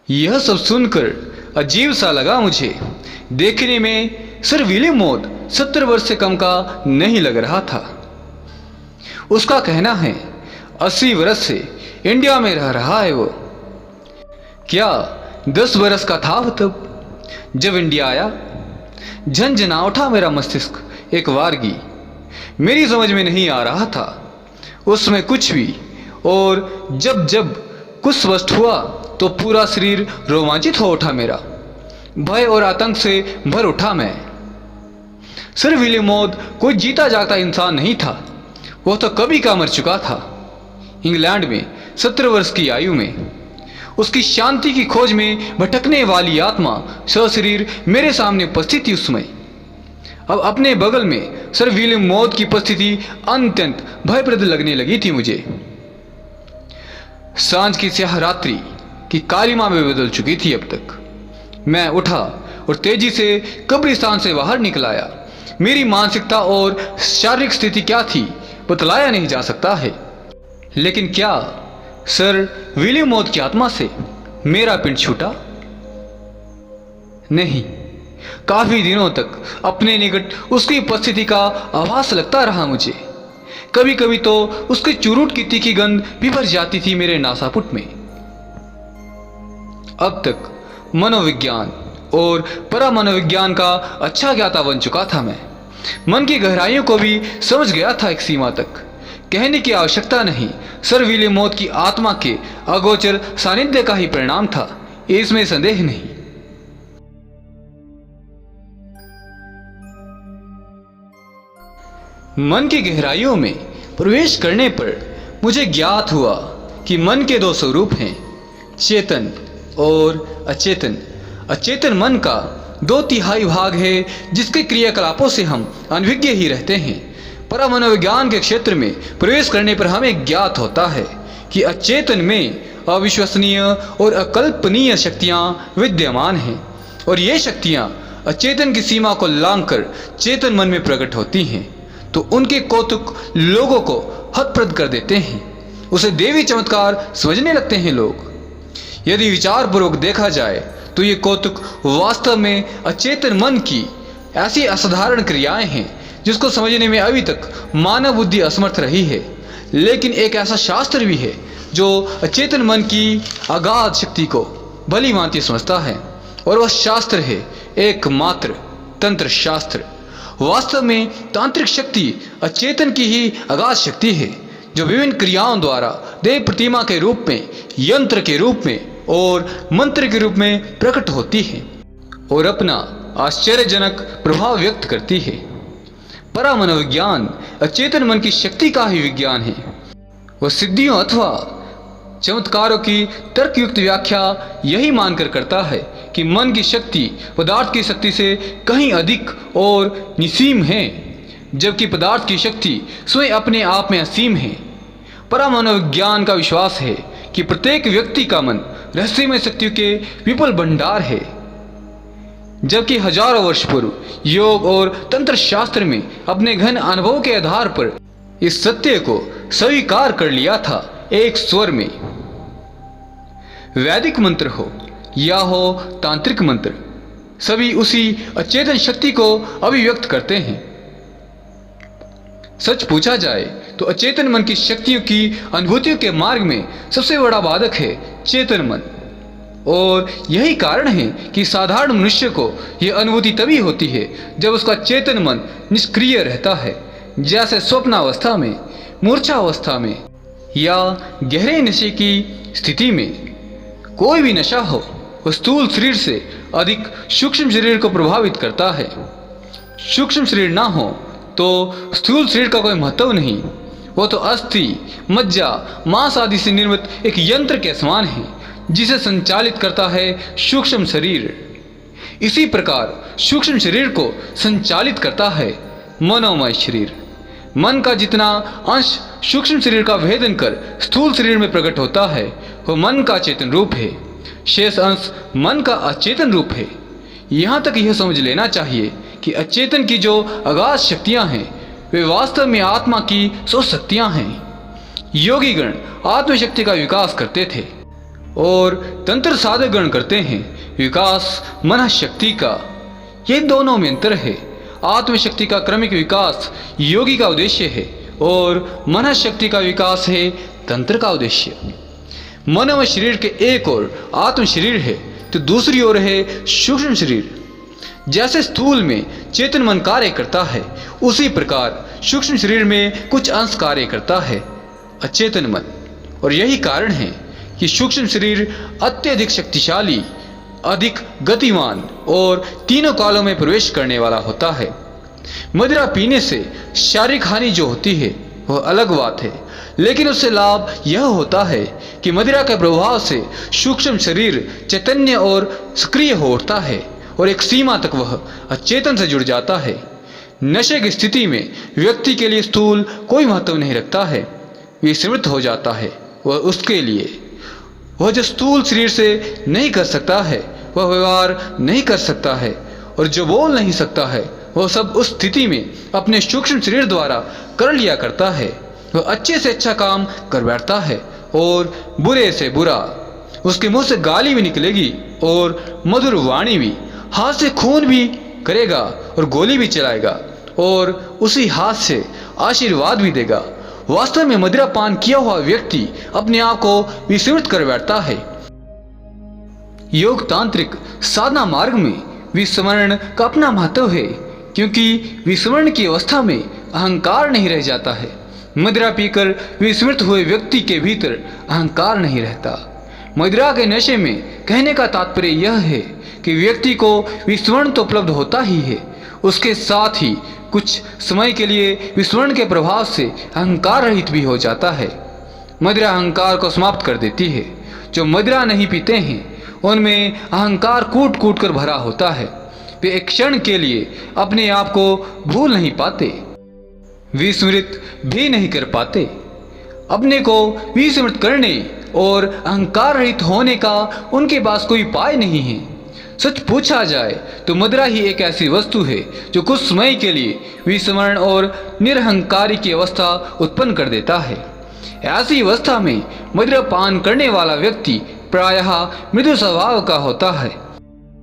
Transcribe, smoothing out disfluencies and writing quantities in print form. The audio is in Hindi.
यह सब सुनकर अजीब सा लगा मुझे। देखने में सर विलियम मॉड 70 वर्ष से कम का नहीं लग रहा था। उसका कहना है 80 वर्ष से इंडिया में रह रहा है वो। क्या 10 बरस का था वो तब जब इंडिया आया? झंझना उठा मेरा मस्तिष्क एक वारगी। मेरी समझ में नहीं आ रहा था उसमें कुछ भी, और जब जब कुछ स्पष्ट हुआ तो पूरा शरीर रोमांचित हो उठा मेरा। भय और आतंक से भर उठा मैं। सर विलियम मॉड कोई जीता जागता इंसान नहीं था। वो तो कभी का मर चुका था इंग्लैंड में 70 वर्ष की आयु में। उसकी शांति की खोज में भटकने वाली आत्मा सशरीर मेरे सामने उपस्थित थी उस समय। अब अपने बगल में सर विलियम मॉड की उपस्थिति अत्यंत भयप्रद लगने लगी थी मुझे। सांझ की स्याह रात्रि की कालिमा में बदल चुकी थी अब तक। मैं उठा और तेजी से कब्रिस्तान से बाहर निकल आया। मेरी मानसिकता और शारीरिक स्थिति क्या थी बतलाया नहीं जा सकता है, लेकिन क्या सर विलियम मॉड की आत्मा से मेरा पिंड छूटा? नहीं, काफी दिनों तक अपने निकट उसकी उपस्थिति का आभास लगता रहा मुझे। कभी कभी तो उसके चुरूट की तीखी गंध भी भर जाती थी मेरे नासापुट में। अब तक मनोविज्ञान और परामनोविज्ञान का अच्छा ज्ञाता बन चुका था मैं। मन की गहराइयों को भी समझ गया था एक सीमा तक। कहने की आवश्यकता नहीं, सर विलियम मॉड की आत्मा के अगोचर सानिध्य का ही परिणाम था, इसमें संदेह नहीं। मन की गहराइयों में प्रवेश करने पर मुझे ज्ञात हुआ कि मन के दो स्वरूप हैं, चेतन और अचेतन। अचेतन मन का 2/3 भाग है जिसके क्रियाकलापों से हम अनभिज्ञ ही रहते हैं। परामनोविज्ञान के क्षेत्र में प्रवेश करने पर हमें ज्ञात होता है कि अचेतन में अविश्वसनीय और अकल्पनीय शक्तियाँ विद्यमान हैं, और ये शक्तियाँ अचेतन की सीमा को लांघकर चेतन मन में प्रकट होती हैं तो उनके कौतुक लोगों को हतप्रद कर देते हैं। उसे देवी चमत्कार समझने लगते हैं लोग। यदि विचारपूर्वक देखा जाए तो ये कौतुक वास्तव में अचेतन मन की ऐसी असाधारण क्रियाएं हैं जिसको समझने में अभी तक मानव बुद्धि असमर्थ रही है। लेकिन एक ऐसा शास्त्र भी है जो अचेतन मन की अगाध शक्ति को भली भांति समझता है, और वह शास्त्र है एकमात्र तंत्र शास्त्र। वास्तव में तांत्रिक शक्ति अचेतन की ही अगाध शक्ति है जो विभिन्न क्रियाओं द्वारा देव प्रतिमा के रूप में, यंत्र के रूप में और मंत्र के रूप में प्रकट होती है और अपना आश्चर्यजनक प्रभाव व्यक्त करती है। परामनोविज्ञान अचेतन मन की शक्ति का ही विज्ञान है। वह सिद्धियों अथवा चमत्कारों की तर्कयुक्त व्याख्या यही मानकर करता है कि मन की शक्ति पदार्थ की शक्ति से कहीं अधिक और निसीम है, जबकि पदार्थ की शक्ति स्वयं अपने आप में असीम है। परामनोविज्ञान का विश्वास है कि प्रत्येक व्यक्ति का मन रहस्यमय शक्तियों के विपुल भंडार है, जबकि हजारों वर्ष पूर्व योग और तंत्र शास्त्र में अपने घन अनुभव के आधार पर इस सत्य को स्वीकार कर लिया था एक स्वर में। वैदिक मंत्र हो या हो तांत्रिक मंत्र, सभी उसी अचेतन शक्ति को अभिव्यक्त करते हैं। सच पूछा जाए तो अचेतन मन की शक्तियों की अनुभूतियों के मार्ग में सबसे बड़ा बाधक है चेतन मन, और यही कारण है कि साधारण मनुष्य को यह अनुभूति तभी होती है जब उसका चेतन मन निष्क्रिय रहता है, जैसे स्वप्नावस्था में, मूर्छावस्था में या गहरे नशे की स्थिति में। कोई भी नशा हो वह स्थूल शरीर से अधिक सूक्ष्म शरीर को प्रभावित करता है। सूक्ष्म शरीर ना हो तो स्थूल शरीर का कोई महत्व नहीं। वो तो अस्थि, मज्जा, मांस आदि से निर्मित एक यंत्र के समान है जिसे संचालित करता है सूक्ष्म शरीर। इसी प्रकार सूक्ष्म शरीर को संचालित करता है मनोमय शरीर। मन का जितना अंश सूक्ष्म शरीर का भेदन कर स्थूल शरीर में प्रकट होता है वह मन का चेतन रूप है, शेष अंश मन का अचेतन रूप है। यहाँ तक यह समझ लेना चाहिए कि अचेतन की जो अगाध शक्तियाँ हैं वे वास्तव में आत्मा की सो शक्तियाँ हैं। योगीगण आत्मशक्ति का विकास करते थे। और तंत्र साधक ग्रहण करते हैं विकास मन शक्ति का। ये दोनों में अंतर है। आत्मशक्ति का क्रमिक विकास योगी का उद्देश्य है और मन शक्ति का विकास है तंत्र का उद्देश्य। मन व शरीर के एक ओर आत्म शरीर है तो दूसरी ओर है सूक्ष्म शरीर। जैसे स्थूल में चेतन मन कार्य करता है, उसी प्रकार सूक्ष्म शरीर में कुछ अंश कार्य करता है अचेतन मन। और यही कारण है कि सूक्ष्म शरीर अत्यधिक शक्तिशाली, अधिक गतिमान और तीनों कालों में प्रवेश करने वाला होता है। मदिरा पीने से शारीरिक हानि जो होती है वह अलग बात है, लेकिन उससे लाभ यह होता है कि मदिरा के प्रभाव से सूक्ष्म शरीर चैतन्य और सक्रिय हो उठता है और एक सीमा तक वह अचेतन से जुड़ जाता है। नशे की स्थिति में व्यक्ति के लिए स्थूल कोई महत्व नहीं रखता है, विस्मृत हो जाता है। वह उसके लिए वह जो स्थूल शरीर से नहीं कर सकता है, वह व्यवहार नहीं कर सकता है और जो बोल नहीं सकता है, वह सब उस स्थिति में अपने सूक्ष्म शरीर द्वारा कर लिया करता है। वह अच्छे से अच्छा काम कर बैठता है और बुरे से बुरा। उसके मुंह से गाली भी निकलेगी और मधुर वाणी भी, हाथ से खून भी करेगा और गोली भी चलाएगा और उसी हाथ से आशीर्वाद भी देगा। वास्तव में मदिरा पान किया हुआ व्यक्ति अपने आप को विस्मृत कर बैठता है। योग तांत्रिक साधना मार्ग में विस्मरण का अपना महत्व है, क्योंकि विस्मरण की अवस्था में अहंकार नहीं रह जाता है। मदिरा पीकर विस्मृत हुए व्यक्ति के भीतर अहंकार नहीं रहता। मदिरा के नशे में कहने का तात्पर्य यह है कि व्यक्ति को विस्मरण तो उपलब्ध होता ही है, उसके साथ ही कुछ समय के लिए विस्मरण के प्रभाव से अहंकार रहित भी हो जाता है। मदिरा अहंकार को समाप्त कर देती है। जो मदिरा नहीं पीते हैं उनमें अहंकार कूट कूट कर भरा होता है। वे एक क्षण के लिए अपने आप को भूल नहीं पाते, विस्मृत भी नहीं कर पाते। अपने को विस्मृत करने और अहंकार रहित होने का उनके पास कोई उपाय नहीं है। सच पूछा जाए तो मदिरा ही एक ऐसी वस्तु है जो कुछ समय के लिए विस्मरण और निरहंकारी की अवस्था उत्पन्न कर देता है। ऐसी अवस्था में मदिरा पान करने वाला व्यक्ति प्रायः मृदु स्वभाव का होता है